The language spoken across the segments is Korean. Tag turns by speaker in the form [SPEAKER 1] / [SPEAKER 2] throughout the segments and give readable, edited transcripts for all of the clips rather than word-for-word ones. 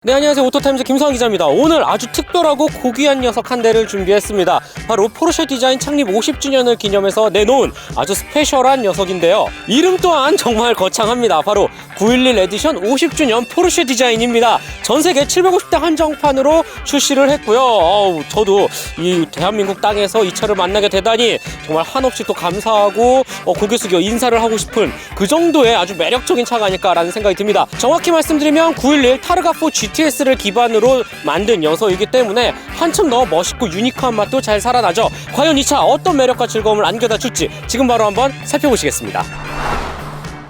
[SPEAKER 1] 네, 안녕하세요. 오토타임즈 김성환 기자입니다. 오늘 아주 특별하고 고귀한 녀석 한 대를 준비했습니다. 바로 포르쉐 디자인 창립 50주년을 기념해서 내놓은 아주 스페셜한 녀석인데요. 이름 또한 정말 거창합니다. 바로 911 에디션 50주년 포르쉐 디자인입니다. 전세계 750대 한정판으로 출시를 했고요. 저도 이 대한민국 땅에서 이 차를 만나게 되다니 정말 한없이 또 감사하고 고개 숙여 인사를 하고 싶은 그 정도의 아주 매력적인 차가 아닐까라는 생각이 듭니다. 정확히 말씀드리면 911 타르가4 GTS를 기반으로 만든 녀석이기 때문에 한층 더 멋있고 유니크한 맛도 잘 살아나죠. 과연 이 차 어떤 매력과 즐거움을 안겨다 줄지 지금 바로 한번 살펴보시겠습니다.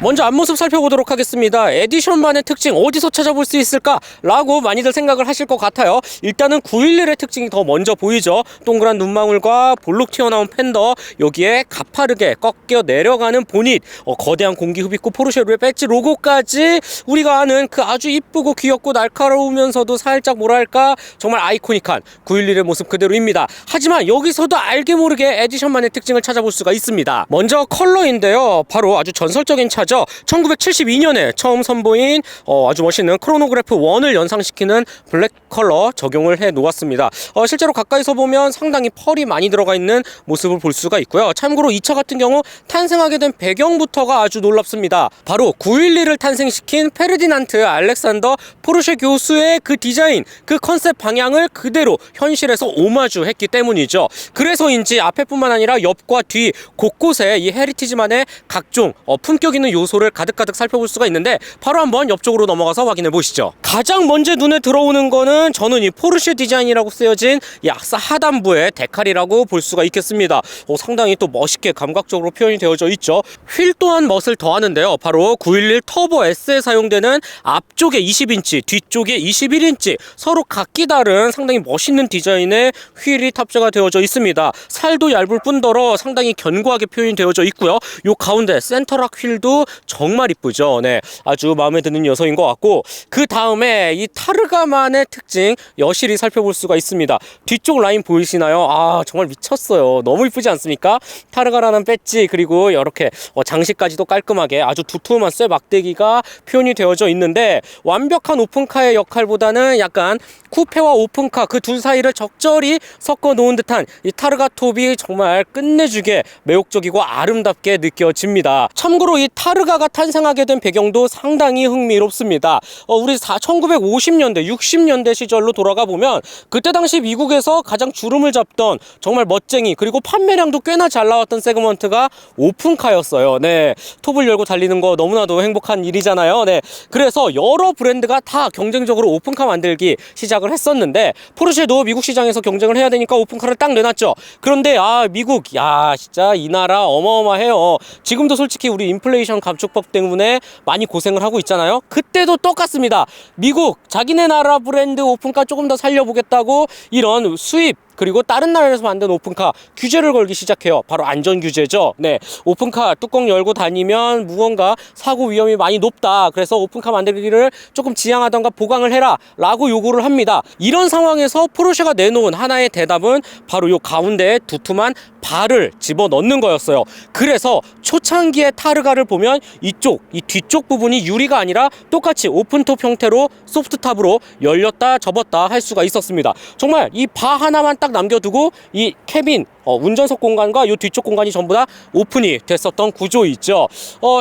[SPEAKER 1] 먼저 앞모습 살펴보도록 하겠습니다. 에디션만의 특징 어디서 찾아볼 수 있을까? 라고 많이들 생각을 하실 것 같아요. 일단은 911의 특징이 더 먼저 보이죠. 동그란 눈망울과 볼록 튀어나온 팬더, 여기에 가파르게 꺾여 내려가는 보닛, 거대한 공기 흡입구 포르쉐루의 배지 로고까지 우리가 아는 그 아주 이쁘고 귀엽고 날카로우면서도 살짝 뭐랄까 정말 아이코닉한 911의 모습 그대로입니다. 하지만 여기서도 알게 모르게 에디션만의 특징을 찾아볼 수가 있습니다. 먼저 컬러인데요. 바로 아주 전설적인 차죠. 1972년에 처음 선보인 아주 멋있는 크로노그래프 1을 연상시키는 블랙 컬러 적용을 해 놓았습니다. 실제로 가까이서 보면 상당히 펄이 많이 들어가 있는 모습을 볼 수가 있고요. 참고로 이 차 같은 경우 탄생하게 된 배경부터가 아주 놀랍습니다. 바로 911을 탄생시킨 페르디난트 알렉산더 포르쉐 교수의 그 디자인, 그 컨셉 방향을 그대로 현실에서 오마주했기 때문이죠. 그래서인지 앞에뿐만 아니라 옆과 뒤 곳곳에 이 헤리티지만의 각종 품격 있는 요소를 가득가득 살펴볼 수가 있는데 바로 한번 옆쪽으로 넘어가서 확인해 보시죠. 가장 먼저 눈에 들어오는 거는 저는 이 포르쉐 디자인이라고 쓰여진 이 악사 하단부의 데칼이라고 볼 수가 있겠습니다. 상당히 또 멋있게 감각적으로 표현이 되어져 있죠. 휠 또한 멋을 더하는데요. 바로 911 터보 S에 사용되는 앞쪽에 20인치, 뒤쪽에 21인치 서로 각기 다른 상당히 멋있는 디자인의 휠이 탑재가 되어져 있습니다. 살도 얇을 뿐더러 상당히 견고하게 표현이 되어져 있고요. 요 가운데 센터락 휠도 정말 이쁘죠. 네, 아주 마음에 드는 녀석인 것 같고, 그 다음에 이 타르가만의 특징 여실히 살펴볼 수가 있습니다. 뒤쪽 라인 보이시나요? 아, 정말 미쳤어요. 너무 이쁘지 않습니까? 타르가라는 배지, 그리고 이렇게 장식까지도 깔끔하게 아주 두툼한 쇠 막대기가 표현이 되어져 있는데, 완벽한 오픈카의 역할보다는 약간 쿠페와 오픈카 그 둘 사이를 적절히 섞어 놓은 듯한 이 타르가 톱이 정말 끝내주게 매혹적이고 아름답게 느껴집니다. 참고로 이 타르가가 탄생하게 된 배경도 상당히 흥미롭습니다. 우리 1950년대 60년대 시절로 돌아가 보면 그때 당시 미국에서 가장 주름을 잡던 정말 멋쟁이, 그리고 판매량도 꽤나 잘 나왔던 세그먼트가 오픈카였어요. 네, 톱을 열고 달리는 거 너무나도 행복한 일이잖아요. 네, 그래서 여러 브랜드가 다 경쟁적으로 오픈카 만들기 시작을 했었는데, 포르쉐도 미국 시장에서 경쟁을 해야 되니까 오픈카를 딱 내놨죠. 그런데 미국, 진짜 이 나라 어마어마해요. 지금도 솔직히 우리 인플레이션 감축법 때문에 많이 고생을 하고 있잖아요. 그때도 똑같습니다. 미국 자기네 나라 브랜드 오픈카 조금 더 살려보겠다고 이런 수입, 그리고 다른 나라에서 만든 오픈카 규제를 걸기 시작해요. 바로 안전규제죠. 네, 오픈카 뚜껑 열고 다니면 무언가 사고 위험이 많이 높다. 그래서 오픈카 만들기를 조금 지양하던가 보강을 해라 라고 요구를 합니다. 이런 상황에서 포르쉐가 내놓은 하나의 대답은 바로 요 가운데에 두툼한 발을 집어넣는 거였어요. 그래서 초창기의 타르가를 보면 이 뒤쪽 부분이 유리가 아니라 똑같이 오픈톱 형태로 소프트탑으로 열렸다 접었다 할 수가 있었습니다. 정말 이 바 하나만 딱 남겨두고 이 캐빈 운전석 공간과 이 뒤쪽 공간이 전부 다 오픈이 됐었던 구조 있죠.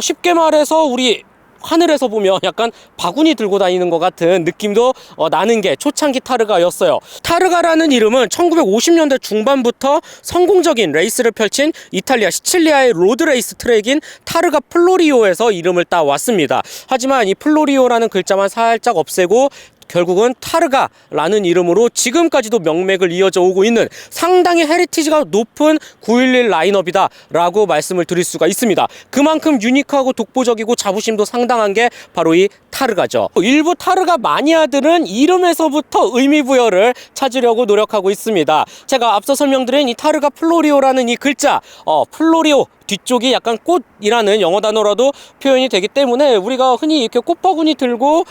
[SPEAKER 1] 쉽게 말해서 우리 하늘에서 보면 약간 바구니 들고 다니는 것 같은 느낌도 나는 게 초창기 타르가였어요. 타르가라는 이름은 1950년대 중반부터 성공적인 레이스를 펼친 이탈리아 시칠리아의 로드레이스 트랙인 타르가 플로리오에서 이름을 따왔습니다. 하지만 이 플로리오라는 글자만 살짝 없애고 결국은 타르가라는 이름으로 지금까지도 명맥을 이어져 오고 있는 상당히 헤리티지가 높은 911 라인업이다 라고 말씀을 드릴 수가 있습니다. 그만큼 유니크하고 독보적이고 자부심도 상당한 게 바로 이 타르가죠. 일부 타르가 마니아들은 이름에서부터 의미부여를 찾으려고 노력하고 있습니다. 제가 앞서 설명드린 이 타르가 플로리오라는 이 글자, 플로리오 뒤쪽이 약간 꽃이라는 영어 단어라도 표현이 되기 때문에 우리가 흔히 이렇게 꽃바구니 들고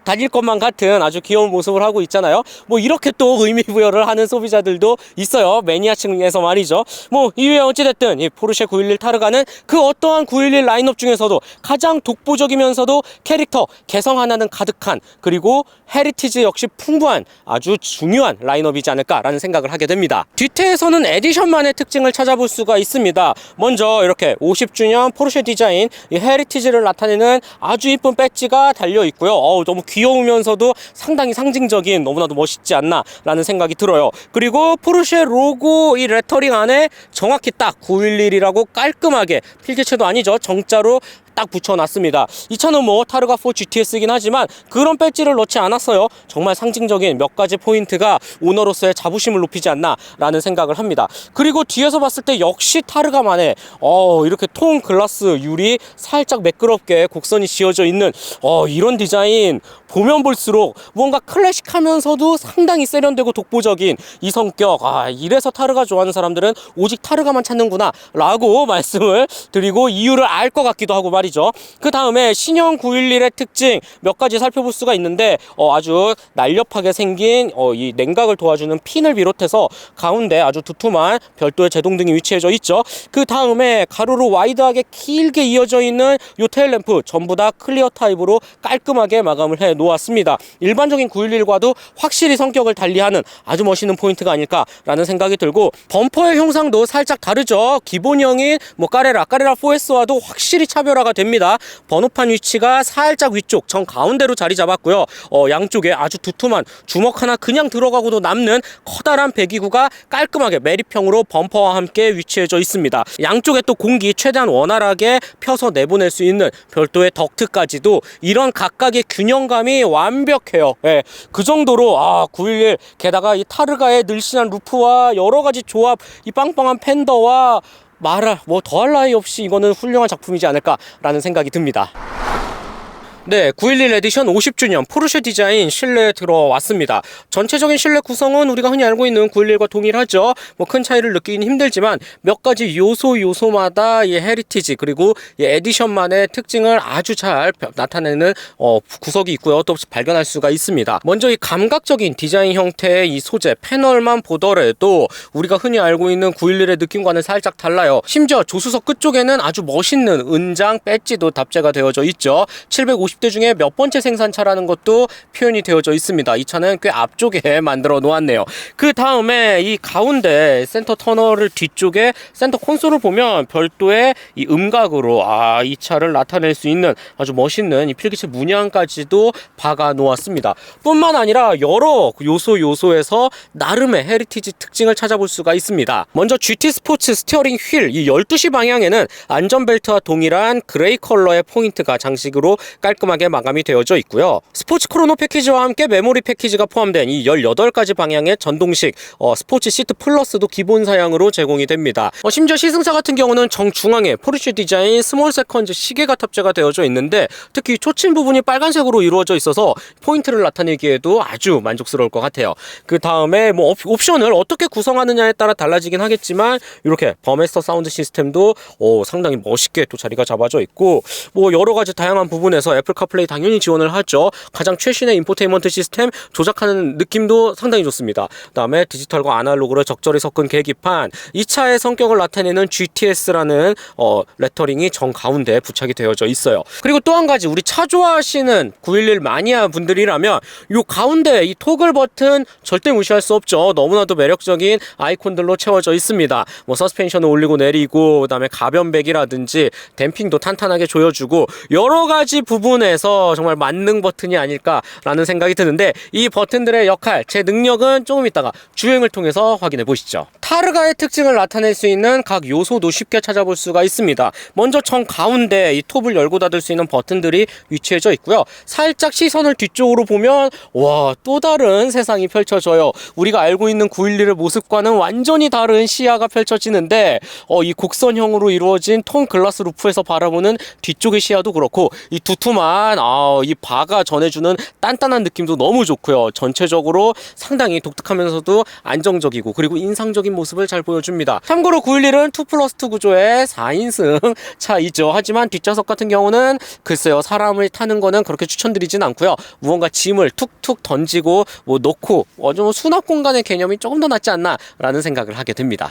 [SPEAKER 1] 다닐 것만 같은 아주 귀여운 모습을 하고 있잖아요. 뭐 이렇게 또 의미 부여를 하는 소비자들도 있어요. 매니아층에서 말이죠. 뭐 이외에 어찌됐든 이 포르쉐 911 타르가는 그 어떠한 911 라인업 중에서도 가장 독보적이면서도 캐릭터 개성 하나는 가득한, 그리고 헤리티지 역시 풍부한 아주 중요한 라인업이지 않을까라는 생각을 하게 됩니다. 뒤태에서는 에디션만의 특징을 찾아볼 수가 있습니다. 먼저 이렇게 50주년 포르쉐 디자인 이 헤리티지를 나타내는 아주 이쁜 배지가 달려 있고요. 너무 귀여우면서도 상당히 상징적인, 너무나도 멋있지 않나 라는 생각이 들어요. 그리고 포르쉐 로고 이 레터링 안에 정확히 딱 911이라고 깔끔하게, 필기체도 아니죠, 정자로 딱 붙여놨습니다. 이 차는 뭐 타르가4 GTS이긴 하지만 그런 배지를 넣지 않았어요. 정말 상징적인 몇 가지 포인트가 오너로서의 자부심을 높이지 않나 라는 생각을 합니다. 그리고 뒤에서 봤을 때 역시 타르가만의 이렇게 통 글라스 유리 살짝 매끄럽게 곡선이 지어져 있는 이런 디자인, 보면 볼수록 뭔가 클래식하면서도 상당히 세련되고 독보적인 이 성격, 이래서 타르가 좋아하는 사람들은 오직 타르가만 찾는구나 라고 말씀을 드리고 이유를 알 것 같기도 하고 말이죠. 그 다음에 신형 911의 특징 몇 가지 살펴볼 수가 있는데, 아주 날렵하게 생긴 이 냉각을 도와주는 핀을 비롯해서 가운데 아주 두툼한 별도의 제동등이 위치해져 있죠. 그 다음에 가로로 와이드하게 길게 이어져 있는 이 테일램프 전부 다 클리어 타입으로 깔끔하게 마감을 해 놓았습니다. 일반적인 911과도 확실히 성격을 달리하는 아주 멋있는 포인트가 아닐까라는 생각이 들고, 범퍼의 형상도 살짝 다르죠. 기본형인 뭐 까레라 4S와도 확실히 차별화가 됩니다. 번호판 위치가 살짝 위쪽 정 가운데로 자리 잡았고요. 양쪽에 아주 두툼한 주먹 하나 그냥 들어가고도 남는 커다란 배기구가 깔끔하게 매립형으로 범퍼와 함께 위치해져 있습니다. 양쪽에 또 공기 최대한 원활하게 펴서 내보낼 수 있는 별도의 덕트까지도 이런 각각의 균형감이 완벽해요. 그 정도로 911, 게다가 이 타르가의 늘씬한 루프와 여러가지 조합, 이 빵빵한 팬더와 뭐 더할 나위 없이 이거는 훌륭한 작품이지 않을까라는 생각이 듭니다. 네, 911 에디션 50주년 포르쉐 디자인 실내에 들어왔습니다. 전체적인 실내 구성은 우리가 흔히 알고 있는 911과 동일하죠. 뭐 큰 차이를 느끼긴 힘들지만 몇 가지 요소마다 이 헤리티지 그리고 이 에디션만의 특징을 아주 잘 나타내는 구석이 있고요. 또 발견할 수가 있습니다. 먼저 이 감각적인 디자인 형태의 이 소재 패널만 보더라도 우리가 흔히 알고 있는 911의 느낌과는 살짝 달라요. 심지어 조수석 끝쪽에는 아주 멋있는 은장 배지도 답재가 되어져 있죠. 750대 중에 몇 번째 생산차라는 것도 표현이 되어져 있습니다. 이 차는 꽤 앞쪽에 만들어 놓았네요. 그 다음에 이 가운데 센터 터널을 뒤쪽에 센터 콘솔을 보면 별도의 이 음각으로 이 차를 나타낼 수 있는 아주 멋있는 이 필기체 문양까지도 박아 놓았습니다. 뿐만 아니라 여러 요소에서 나름의 헤리티지 특징을 찾아볼 수가 있습니다. 먼저 GT 스포츠 스티어링 휠 이 12시 방향에는 안전벨트와 동일한 그레이 컬러의 포인트가 장식으로 깔끔하게 마감이 되어져 있고요. 스포츠 크로노 패키지와 함께 메모리 패키지가 포함된 이 18가지 방향의 전동식 스포츠 시트 플러스도 기본 사양으로 제공이 됩니다. 심지어 시승차 같은 경우는 정중앙에 포르쉐 디자인 스몰 세컨즈 시계가 탑재가 되어져 있는데, 특히 초침 부분이 빨간색으로 이루어져 있어서 포인트를 나타내기에도 아주 만족스러울 것 같아요. 그 다음에 뭐 옵션을 어떻게 구성하느냐에 따라 달라지긴 하겠지만 이렇게 버메스터 사운드 시스템도 상당히 멋있게 또 자리가 잡아져 있고, 뭐 여러가지 다양한 부분에서 애플 카플레이 당연히 지원을 하죠. 가장 최신의 인포테인먼트 시스템 조작하는 느낌도 상당히 좋습니다. 그 다음에 디지털과 아날로그를 적절히 섞은 계기판, 이 차의 성격을 나타내는 GTS라는 레터링이 정 가운데 부착이 되어져 있어요. 그리고 또 한 가지, 우리 차 좋아하시는 911 마니아 분들이라면 요 가운데 이 토글 버튼 절대 무시할 수 없죠. 너무나도 매력적인 아이콘들로 채워져 있습니다. 뭐 서스펜션을 올리고 내리고, 그 다음에 가변백이라든지 댐핑도 탄탄하게 조여주고, 여러가지 부분에서 정말 만능 버튼이 아닐까라는 생각이 드는데, 이 버튼들의 역할, 제 능력은 조금 이따가 주행을 통해서 확인해 보시죠. 타르가의 특징을 나타낼 수 있는 각 요소도 쉽게 찾아볼 수가 있습니다. 먼저 정 가운데 이 톱을 열고 닫을 수 있는 버튼들이 위치해져 있고요. 살짝 시선을 뒤쪽으로 보면 또 다른 세상이 펼쳐져요. 우리가 알고 있는 911의 모습과는 완전히 다른 시야가 펼쳐지는데, 이 곡선형으로 이루어진 통 글라스 루프에서 바라보는 뒤쪽의 시야도 그렇고, 이 두툼한 이 바가 전해주는 단단한 느낌도 너무 좋고요. 전체적으로 상당히 독특하면서도 안정적이고, 그리고 인상적인 모습을 잘 보여줍니다. 참고로 911은 2+2 구조의 4인승 차이죠. 하지만 뒷좌석 같은 경우는 글쎄요, 사람을 타는 거는 그렇게 추천드리진 않고요. 무언가 짐을 툭툭 던지고 뭐 놓고 좀 수납 공간의 개념이 조금 더 낫지 않나 라는 생각을 하게 됩니다.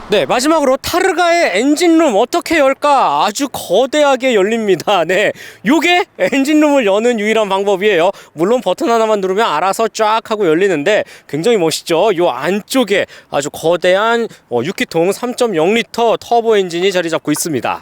[SPEAKER 1] 네, 마지막으로 타르가의 엔진룸 어떻게 열까? 아주 거대하게 열립니다. 네, 요게 엔진룸을 여는 유일한 방법이에요. 물론 버튼 하나만 누르면 알아서 쫙 하고 열리는데 굉장히 멋있죠. 요 안쪽에 아주 거대한 6기통 3.0L 터보 엔진이 자리 잡고 있습니다.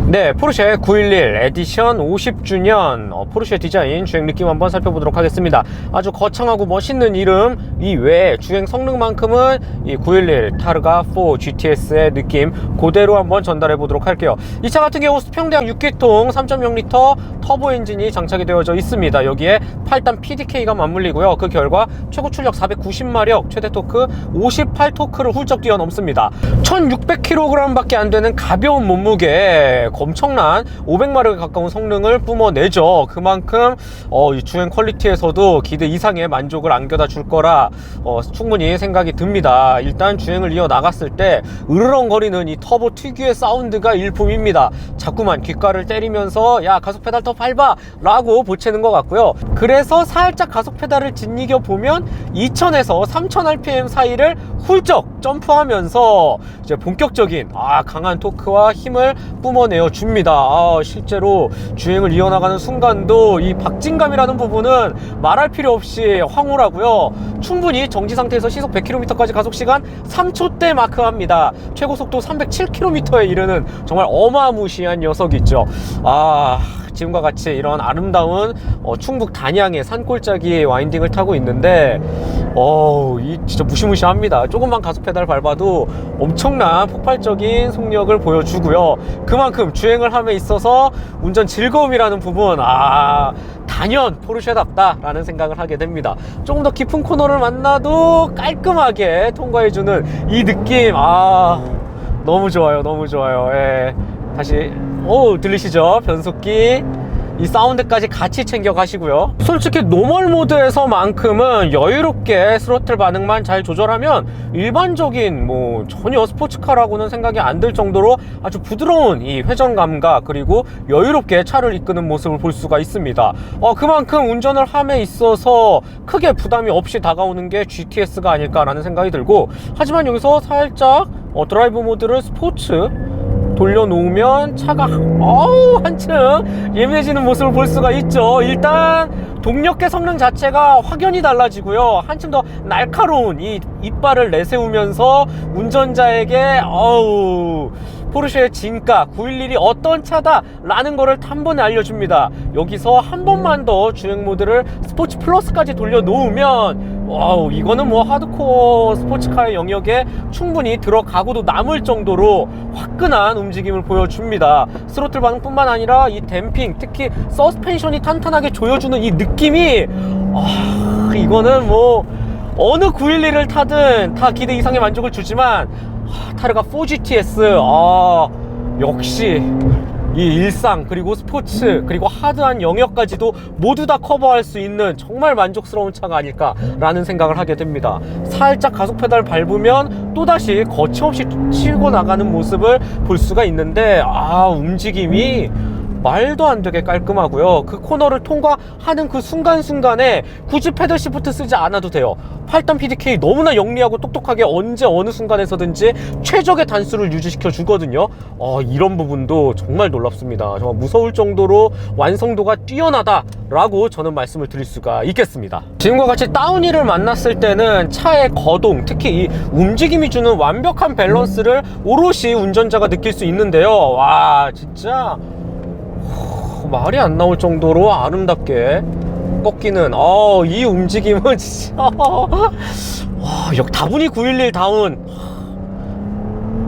[SPEAKER 1] 네, 포르쉐 911 에디션 50주년 포르쉐 디자인 주행 느낌 한번 살펴보도록 하겠습니다. 아주 거창하고 멋있는 이름 이외에 주행 성능만큼은 이 911 타르가 4 GTS의 느낌 그대로 한번 전달해 보도록 할게요. 이 차 같은 경우 수평대학 6기통 3.0L 터보 엔진이 장착이 되어져 있습니다. 여기에 8단 PDK가 맞물리고요. 그 결과 최고 출력 490마력, 최대 토크 58토크를 훌쩍 뛰어넘습니다. 1600kg 밖에 안 되는 가벼운 몸무게 엄청난 500마력에 가까운 성능을 뿜어내죠. 그만큼 이 주행 퀄리티에서도 기대 이상의 만족을 안겨다 줄 거라 충분히 생각이 듭니다. 일단 주행을 이어나갔을 때 으르렁거리는 이 터보 특유의 사운드가 일품입니다. 자꾸만 귓가를 때리면서 야, 가속 페달 더 밟아 라고 보채는 것 같고요. 그래서 살짝 가속 페달을 짓이겨 보면 2000에서 3000rpm 사이를 훌쩍 점프하면서 이제 본격적인 강한 토크와 힘을 뿜어내어 줍니다. 실제로 주행을 이어나가는 순간도 이 박진감이라는 부분은 말할 필요 없이 황홀하고요. 충분히 정지 상태에서 시속 100km까지 가속시간 3초대 마크합니다. 최고 속도 307km에 이르는 정말 어마무시한 녀석이죠. 지금과 같이 이런 아름다운 충북 단양의 산골짜기 와인딩을 타고 있는데 이 진짜 무시무시합니다. 조금만 가속 페달 밟아도 엄청난 폭발적인 속력을 보여주고요. 그만큼 주행을 함에 있어서 운전 즐거움이라는 부분 단연 포르쉐답다 라는 생각을 하게 됩니다. 조금 더 깊은 코너를 만나도 깔끔하게 통과해주는 이 느낌 너무 좋아요. 너무 좋아요. 다시 들리시죠? 변속기 이 사운드까지 같이 챙겨 가시고요. 솔직히 노멀 모드에서만큼은 여유롭게 스로틀 반응만 잘 조절하면 일반적인 전혀 스포츠카라고는 생각이 안 들 정도로 아주 부드러운 이 회전감과 그리고 여유롭게 차를 이끄는 모습을 볼 수가 있습니다. 그만큼 운전을 함에 있어서 크게 부담이 없이 다가오는 게 GTS가 아닐까라는 생각이 들고, 하지만 여기서 살짝 드라이브 모드를 스포츠 돌려놓으면 차가 한층 예민해지는 모습을 볼 수가 있죠. 일단 동력계 성능 자체가 확연히 달라지고요. 한층 더 날카로운 이 이빨을 내세우면서 운전자에게 포르쉐의 진가 911이 어떤 차다 라는 거를 단번에 알려줍니다. 여기서 한 번만 더 주행 모드를 스포츠 플러스까지 돌려놓으면 이거는 하드코어 스포츠카의 영역에 충분히 들어가고도 남을 정도로 화끈한 움직임을 보여줍니다. 스로틀 반응뿐만 아니라 이 댐핑, 특히 서스펜션이 탄탄하게 조여주는 이 느낌이 이거는 어느 911을 타든 다 기대 이상의 만족을 주지만 타르가 4GTS 역시 이 일상 그리고 스포츠 그리고 하드한 영역까지도 모두 다 커버할 수 있는 정말 만족스러운 차가 아닐까 라는 생각을 하게 됩니다. 살짝 가속 페달 밟으면 또다시 거침없이 치고 나가는 모습을 볼 수가 있는데 움직임이 말도 안 되게 깔끔하고요. 그 코너를 통과하는 그 순간순간에 굳이 패들 시프트 쓰지 않아도 돼요. 8단 PDK 너무나 영리하고 똑똑하게 언제 어느 순간에서든지 최적의 단수를 유지시켜 주거든요. 이런 부분도 정말 놀랍습니다. 정말 무서울 정도로 완성도가 뛰어나다 라고 저는 말씀을 드릴 수가 있겠습니다. 지금과 같이 다운힐을 만났을 때는 차의 거동, 특히 이 움직임이 주는 완벽한 밸런스를 오롯이 운전자가 느낄 수 있는데요. 진짜 말이 안 나올 정도로 아름답게 꺾이는 이 움직임은 진짜 다분히 911 다운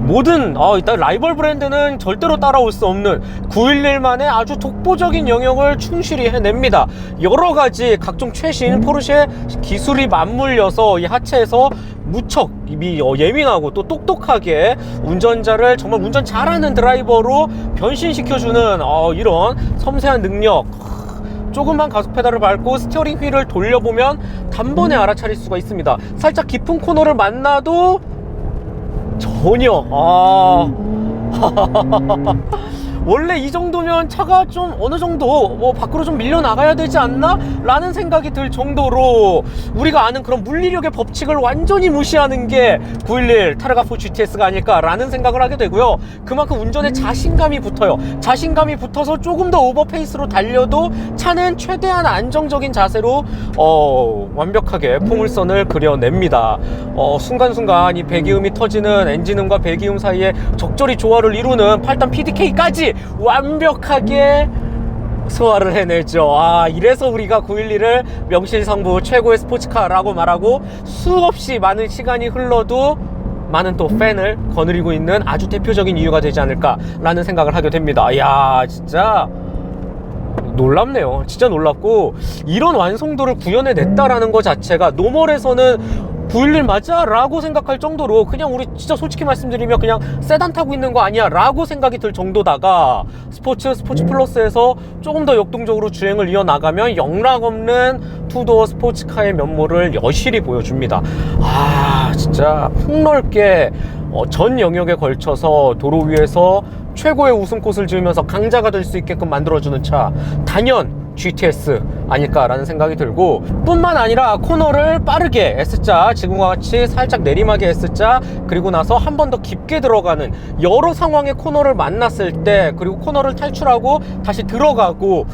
[SPEAKER 1] 모든 일단 라이벌 브랜드는 절대로 따라올 수 없는 911만의 아주 독보적인 영역을 충실히 해냅니다. 여러가지 각종 최신 포르쉐 기술이 맞물려서 이 하체에서 무척 예민하고 또 똑똑하게 운전자를 정말 운전 잘하는 드라이버로 변신시켜주는 이런 섬세한 능력, 조금만 가속 페달을 밟고 스티어링 휠을 돌려보면 단번에 알아차릴 수가 있습니다. 살짝 깊은 코너를 만나도 전혀 원래 이 정도면 차가 좀 어느 정도 뭐 밖으로 좀 밀려 나가야 되지 않나? 라는 생각이 들 정도로 우리가 아는 그런 물리력의 법칙을 완전히 무시하는 게 911 타르가 4 GTS가 아닐까라는 생각을 하게 되고요. 그만큼 운전에 자신감이 붙어요. 자신감이 붙어서 조금 더 오버페이스로 달려도 차는 최대한 안정적인 자세로 완벽하게 포물선을 그려냅니다. 순간순간 이 배기음이 터지는 엔진음과 배기음 사이에 적절히 조화를 이루는 8단 PDK까지 완벽하게 소화를 해내죠. 이래서 우리가 911을 명실상부 최고의 스포츠카라고 말하고 수없이 많은 시간이 흘러도 많은 또 팬을 거느리고 있는 아주 대표적인 이유가 되지 않을까라는 생각을 하게 됩니다. 이야, 진짜 놀랍네요. 진짜 놀랍고, 이런 완성도를 구현해냈다라는 것 자체가 노멀에서는 911 맞아? 라고 생각할 정도로 그냥 우리 진짜 솔직히 말씀드리면 그냥 세단 타고 있는 거 아니야? 라고 생각이 들 정도다가 스포츠 플러스에서 조금 더 역동적으로 주행을 이어나가면 영락없는 투도어 스포츠카의 면모를 여실히 보여줍니다. 진짜 폭넓게 전 영역에 걸쳐서 도로 위에서 최고의 웃음꽃을 지으면서 강자가 될 수 있게끔 만들어주는 차, 단연 GTS 아닐까라는 생각이 들고, 뿐만 아니라 코너를 빠르게 S자, 지금과 같이 살짝 내리막의 S자, 그리고 나서 한 번 더 깊게 들어가는 여러 상황의 코너를 만났을 때, 그리고 코너를 탈출하고 다시 들어가고,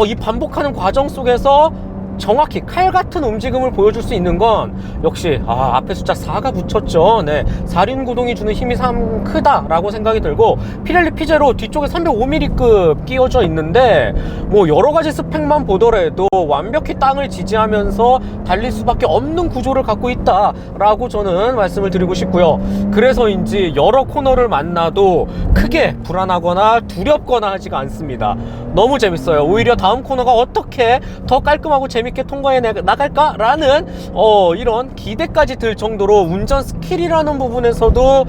[SPEAKER 1] 이 반복하는 과정 속에서 정확히 칼 같은 움직임을 보여줄 수 있는 건 역시 앞에 숫자 4가 붙였죠. 네, 4륜 구동이 주는 힘이 참 크다라고 생각이 들고, 피렐리 피제로 뒤쪽에 305mm급 끼워져 있는데 뭐 여러가지 스펙만 보더라도 완벽히 땅을 지지하면서 달릴 수밖에 없는 구조를 갖고 있다라고 저는 말씀을 드리고 싶고요. 그래서인지 여러 코너를 만나도 크게 불안하거나 두렵거나 하지가 않습니다. 너무 재밌어요. 오히려 다음 코너가 어떻게 더 깔끔하고 재밌게 통과해 나갈까라는 이런 기대까지 들 정도로 운전 스킬이라는 부분에서도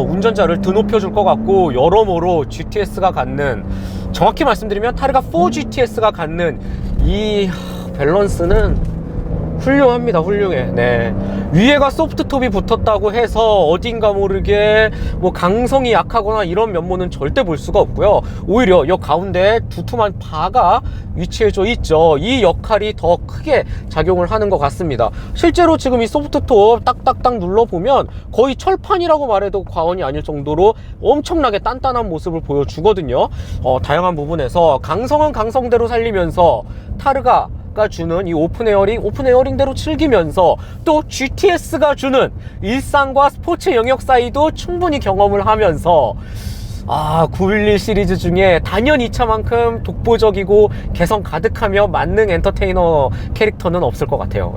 [SPEAKER 1] 운전자를 드높여 줄 것 같고, 여러모로 GTS가 갖는, 정확히 말씀드리면 타르가 4 GTS가 갖는 이 밸런스는 훌륭합니다. 훌륭해. 네, 위에가 소프트톱이 붙었다고 해서 어딘가 모르게 뭐 강성이 약하거나 이런 면모는 절대 볼 수가 없고요. 오히려 이 가운데 두툼한 바가 위치해져 있죠. 이 역할이 더 크게 작용을 하는 것 같습니다. 실제로 지금 이 소프트톱 딱딱딱 눌러보면 거의 철판이라고 말해도 과언이 아닐 정도로 엄청나게 단단한 모습을 보여주거든요. 다양한 부분에서 강성은 강성대로 살리면서 타르가 주는 이 오픈 에어링대로 즐기면서 또 GTS가 주는 일상과 스포츠 영역 사이도 충분히 경험을 하면서 911 시리즈 중에 단연 이 차만큼 독보적이고 개성 가득하며 만능 엔터테이너 캐릭터는 없을 것 같아요.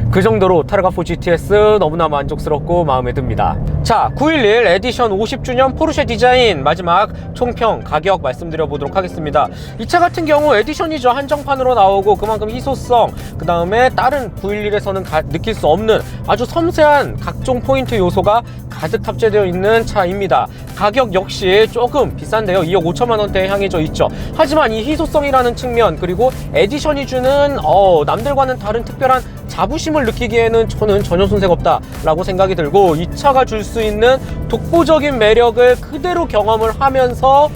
[SPEAKER 1] 그 정도로 타르가 4 GTS 너무나 만족스럽고 마음에 듭니다. 자, 911 에디션 50주년 포르쉐 디자인 마지막 총평 가격 말씀드려 보도록 하겠습니다. 이 차 같은 경우 에디션이죠. 한정판으로 나오고 그만큼 희소성, 그 다음에 다른 911에서는 느낄 수 없는 아주 섬세한 각종 포인트 요소가 가득 탑재되어 있는 차입니다. 가격 역시 조금 비싼데요. 2억 5천만 원대에 향해져 있죠. 하지만 이 희소성이라는 측면, 그리고 에디션이 주는 남들과는 다른 특별한 자부심을 느끼기에는 저는 전혀 손색 없다 라고 생각이 들고, 이 차가 줄 수 있는 독보적인 매력을 그대로 경험을 하면서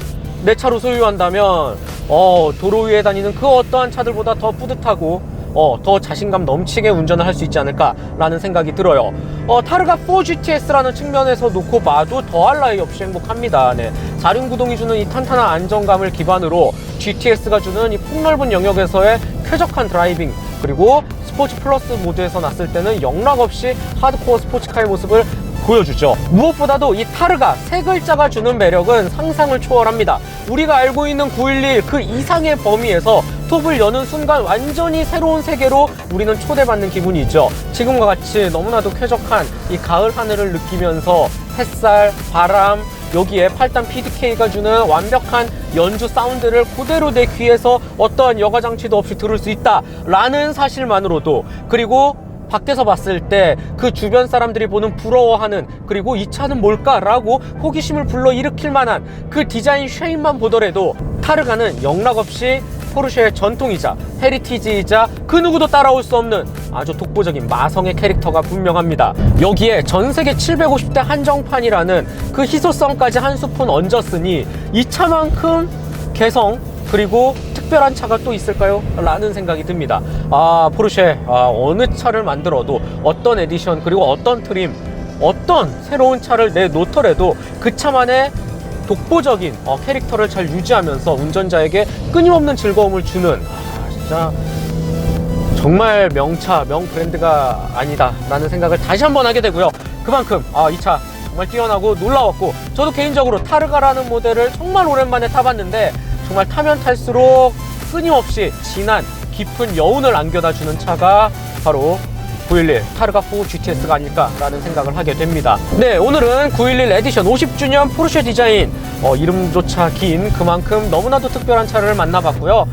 [SPEAKER 1] 내 차로 소유한다면 도로 위에 다니는 그 어떠한 차들보다 더 뿌듯하고 더 자신감 넘치게 운전을 할 수 있지 않을까 라는 생각이 들어요. 타르가 4 GTS라는 측면에서 놓고 봐도 더할 나위 없이 행복합니다. 네, 4륜 구동이 주는 이 탄탄한 안정감을 기반으로 GTS가 주는 이 폭넓은 영역에서의 쾌적한 드라이빙, 그리고 스포츠 플러스 모드에서 났을 때는 영락없이 하드코어 스포츠카의 모습을 보여주죠. 무엇보다도 이 타르가 세 글자가 주는 매력은 상상을 초월합니다. 우리가 알고 있는 911 그 이상의 범위에서 톱을 여는 순간 완전히 새로운 세계로 우리는 초대받는 기분이죠. 지금과 같이 너무나도 쾌적한 이 가을 하늘을 느끼면서 햇살, 바람, 여기에 8단 PDK가 주는 완벽한 연주 사운드를 그대로 내 귀에서 어떠한 여과 장치도 없이 들을 수 있다 라는 사실만으로도, 그리고 밖에서 봤을 때 그 주변 사람들이 보는 부러워하는, 그리고 이 차는 뭘까라고 호기심을 불러일으킬 만한 그 디자인 쉐입만 보더라도 타르가는 영락없이 포르쉐의 전통이자 헤리티지이자 그 누구도 따라올 수 없는 아주 독보적인 마성의 캐릭터가 분명합니다. 여기에 전세계 750대 한정판이라는 그 희소성까지 한 스푼 얹었으니 이 차만큼 개성 그리고 특별한 차가 또 있을까요? 라는 생각이 듭니다. 포르쉐 어느 차를 만들어도 어떤 에디션 그리고 어떤 트림 어떤 새로운 차를 내놓더라도 그 차만의 독보적인 캐릭터를 잘 유지하면서 운전자에게 끊임없는 즐거움을 주는 진짜 정말 명차, 명브랜드가 아니다 라는 생각을 다시 한번 하게 되고요. 그만큼 이 차 정말 뛰어나고 놀라웠고, 저도 개인적으로 타르가라는 모델을 정말 오랜만에 타봤는데 정말 타면 탈수록 끊임없이 진한 깊은 여운을 안겨다 주는 차가 바로 911 타르가4 GTS가 아닐까라는 생각을 하게 됩니다. 네, 오늘은 911 에디션 50주년 포르쉐 디자인 이름조차 긴 그만큼 너무나도 특별한 차를 만나봤고요.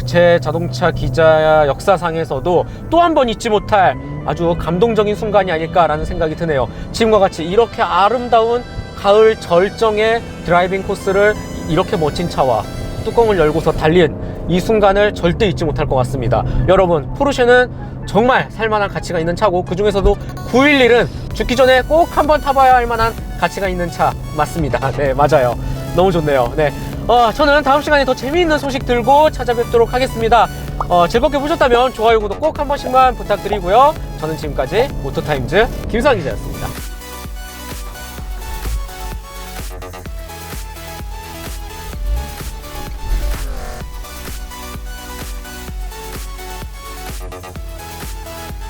[SPEAKER 1] 제 자동차 기자 역사상에서도 또 한 번 잊지 못할 아주 감동적인 순간이 아닐까라는 생각이 드네요. 지금과 같이 이렇게 아름다운 가을 절정의 드라이빙 코스를 이렇게 멋진 차와 뚜껑을 열고서 달린 이 순간을 절대 잊지 못할 것 같습니다. 여러분, 포르쉐는 정말 살만한 가치가 있는 차고, 그 중에서도 911은 죽기 전에 꼭 한번 타봐야 할 만한 가치가 있는 차 맞습니다. 네, 맞아요. 너무 좋네요. 네, 저는 다음 시간에 더 재미있는 소식 들고 찾아뵙도록 하겠습니다. 즐겁게 보셨다면 좋아요, 구독 꼭 한 번씩만 부탁드리고요. 저는 지금까지 오토타임즈 김수환 기자였습니다.